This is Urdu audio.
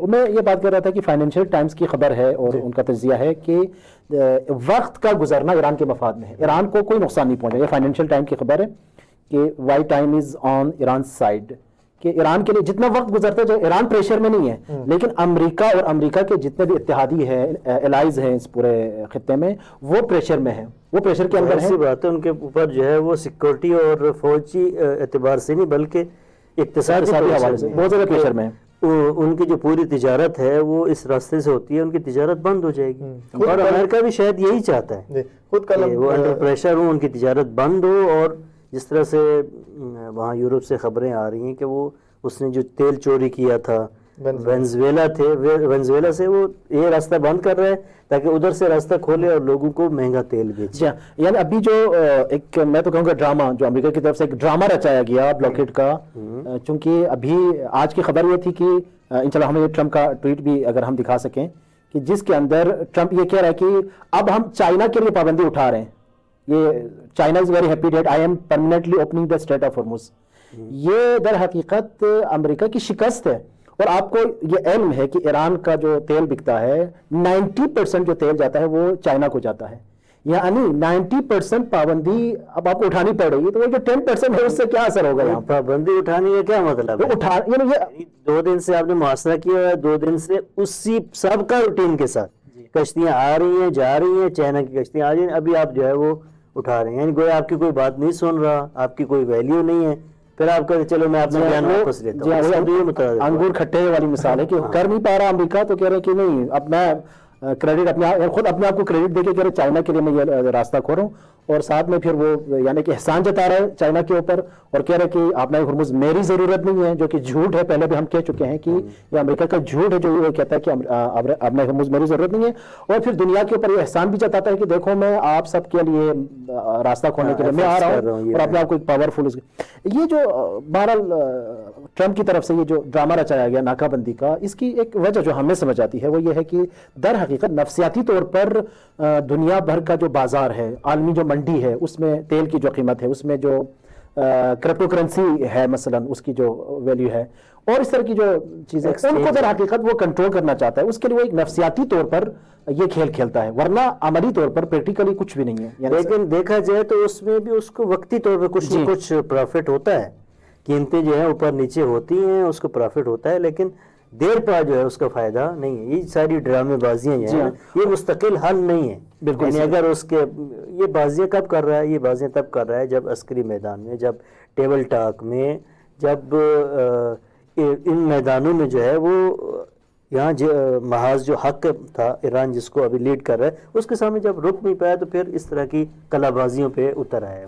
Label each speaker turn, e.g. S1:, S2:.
S1: میں یہ بات کر رہا تھا کہ فائنینشیل ٹائمز کی خبر ہے اور ان کا تجزیہ ہے کہ وقت کا گزرنا ایران کے مفاد میں ہے، ایران کو کوئی نقصان نہیں پہنچا۔ یہ فائنینشیل ٹائم کی خبر ہے کہ why time is on Iran side, کہ ایران کے لیے جتنا وقت گزرتا ہے، جو ایران پریشر میں نہیں ہے لیکن امریکہ اور امریکہ کے جتنے بھی اتحادی ہیں، الائز ہیں اس پورے خطے میں، وہ پریشر میں ہیں، وہ پریشر کے اندر ہے۔
S2: ایسی بات ہے ان کے اوپر جو ہے وہ سیکورٹی اور فوجی اعتبار سے نہیں بلکہ اقتصادی
S1: حوالے سے بہت زیادہ پریشر میں ہے۔
S2: ان کی جو پوری تجارت ہے وہ اس راستے سے ہوتی ہے، ان کی تجارت بند ہو جائے گی، اور امریکہ بھی شاید یہی چاہتا ہے کہ وہ انڈر پریشر ہو، ان کی تجارت بند ہو۔ اور جس طرح سے وہاں یورپ سے خبریں آ رہی ہیں کہ وہ اس نے جو تیل چوری کیا تھا وینزویلا سے، وہ یہ راستہ بند کر رہا ہے تاکہ ادھر سے راستہ کھولے اور لوگوں کو مہنگا تیل بیچے۔
S1: یعنی ابھی جو ایک میں تو کہوں گا ڈرامہ، جو امریکہ کی طرف سے ایک ڈرامہ رچایا گیا بلاکیڈ کا، چونکہ ابھی آج کی خبر یہ تھی کہ انشاءاللہ ہمیں یہ ٹرمپ کا ٹویٹ بھی اگر ہم دکھا سکیں کہ جس کے اندر ٹرمپ یہ کہہ رہا ہے کہ اب ہم چائنا کے لیے پابندی اٹھا رہے ہیں، یہ China is very happy that I am permanently opening the strait of Hormuz. یہ در حقیقت امریکہ کی شکست ہے، اور آپ کو یہ علم ہے کہ ایران کا جو تیل بکتا ہے 90% جو تیل جاتا ہے وہ چائنا کو جاتا ہے، یعنی 90% پابندی اب آپ کو اٹھانی پڑ رہی ہے، تو وہ جو 10% ہے اس سے کیا اثر ہوگا؟ یہاں
S2: پابندی اٹھانی ہے کیا مطلب ہے؟
S1: یعنی یہ
S2: 2 دن سے آپ نے محاصرہ کیا ہے، 2 دن سے اسی سابقہ روٹین کے ساتھ کشتیاں آ رہی ہیں جا رہی ہیں، چائنا کی کشتیاں آ رہی ہیں، ابھی آپ جو ہے وہ اٹھا رہے ہیں، یعنی گویا آپ کی کوئی بات نہیں سن رہا، آپ کی کوئی ویلیو نہیں ہے، پھر آپ کہتے چلو میں اپنا بیان واپس لیتا ہوں۔
S1: انگور کھٹے والی مثال ہے کہ کر نہیں پا رہا امریکہ، تو کہہ رہے کہ نہیں، اب میں کریڈٹ خود اپنے آپ کو کریڈٹ دے کے کہہ رہے چائنا کے لیے میں یہ راستہ کھول رہا ہوں، اور ساتھ میں پھر وہ یعنی کہ احسان جتا رہا ہے چائنا کے اوپر، اور کہہ رہے کہ آپ نے ہرمز میری ضرورت نہیں ہے، جو کہ جھوٹ ہے۔ پہلے بھی ہم کہہ چکے ہیں کہ یہ امریکہ کا جھوٹ ہے جو یہ کہتا ہے کہ آپ نے ہرمز میری ضرورت نہیں ہے، اور پھر دنیا کے اوپر یہ احسان بھی جتاتا ہے کہ دیکھو میں آپ سب کے لیے راستہ کھولنے کے لیے میں آ رہا ہوں، اور اپنے آپ کو ایک پاورفل۔ یہ جو بہرحال ٹرمپ کی طرف سے یہ جو ڈرامہ رچایا گیا ناکہ بندی کا، اس کی ایک وجہ جو ہمیں سمجھ آتی ہے وہ یہ ہے کہ در حقیقت نفسیاتی طور پر دنیا بھر کا جو بازار ہے، عالمی جو منڈی ہے، اس میں تیل کی جو قیمت ہے، اس میں جو کرپٹو کرنسی ہے مثلا، اس کی جو ویلیو ہے، اور اس طرح کی جو چیزیں ان کو در حقیقت وہ کنٹرول کرنا چاہتا ہے، اس کے لیے وہ ایک نفسیاتی طور پر یہ کھیل کھیلتا ہے، ورنہ عملی طور پر پریکٹیکلی کچھ بھی نہیں ہے۔
S2: لیکن دیکھا جائے تو اس میں بھی اس کو وقتی طور پر کچھ نہ کچھ پروفٹ ہوتا ہے، قیمتیں جو ہیں اوپر نیچے ہوتی ہیں، اس کو پروفٹ ہوتا ہے، لیکن دیر پا جو ہے اس کا فائدہ نہیں ہے۔ یہ ساری ڈرامے بازیاں ہیں، یہ مستقل حل نہیں ہے۔ یعنی اگر اس کے یہ بازیاں کب کر رہا ہے؟ یہ بازیاں تب کر رہا ہے جب عسکری میدان میں، جب ٹیبل ٹاک میں، جب ان میدانوں میں جو ہے وہ یہاں محاذ جو حق تھا ایران جس کو ابھی لیڈ کر رہا ہے، اس کے سامنے جب رک نہیں پایا تو پھر اس طرح کی کلا بازیوں پہ اتر آیا ہے۔